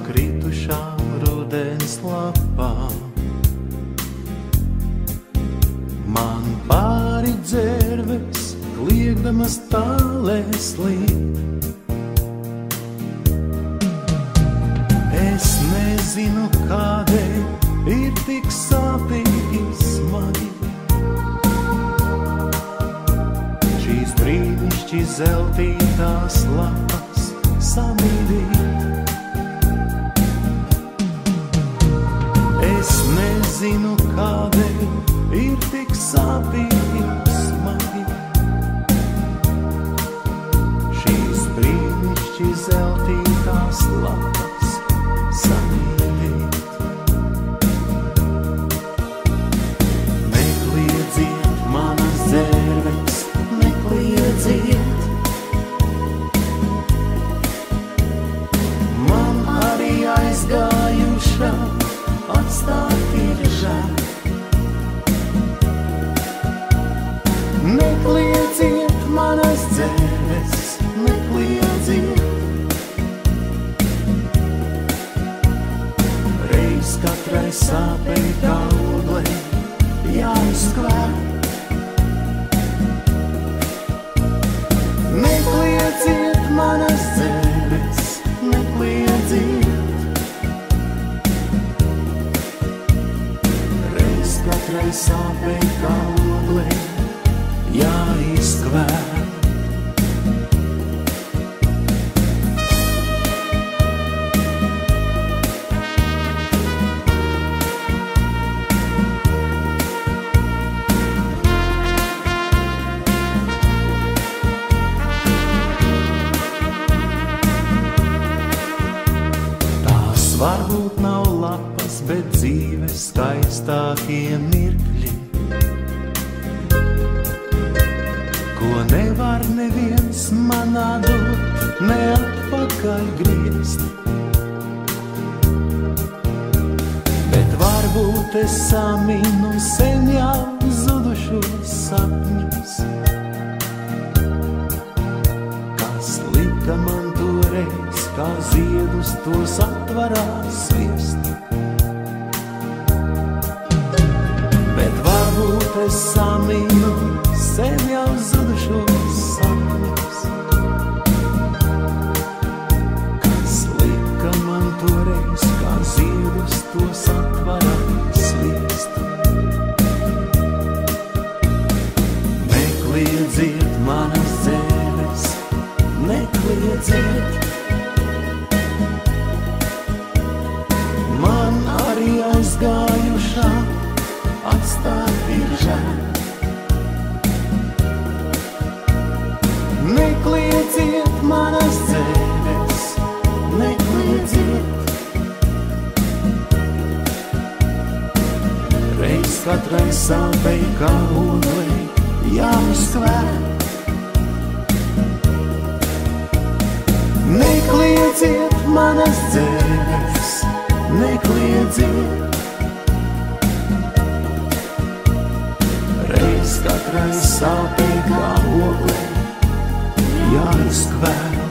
kritušām rudens lapām. Man pāri dzērves, kliegdamas tālēs līd. Es nezinu, kādēļ ir tik sāpīgi smagi. Šīs brīnišķi zeltītās lapas samīdīt. Es nezinu, kādēļ ir tik sāpīgi smagi. Šīs brīnišķi zeltītās lapas samīdīt. Nekliedzīt manas dzērves, nekliedzīt. Man arī aizgājušā atstāt ir žēl. Nekliedzīt manas dzērves, nekliedzīt. Reiz katrai sāpei kā oglei jāizskvēr. Nekliedzīt manas dzērves, nekliedzīt. Reiz katrai sāpei kā oglei jāizskvēr. Tās varbūt nav lapas, bet dzīves skaistākie mirkļi, ko nevar neviens manā dot, ne atpakaļ griezt. Bet varbūt es saminu sen jau zudušos sapņus, kas lika man toreiz kā ziedus tos atvarā sviest. Bet varbūt es saminu sen jau zudušos sapņus, kas lika man toreiz kā ziedus tos atvarā sviest. Nekliedzīt manas dzērves, nekliedzīt. Man arī aizgājušā atstāt ir žēl. Nekliedzīt manas dzērves, nekliedzīt. Reiz katrai sāpei kā oglei jāizskvēr. Nekliedzīt manas dzērves, nekliedzīt. Reiz katrai sāpei kā oglei jāizskvēr.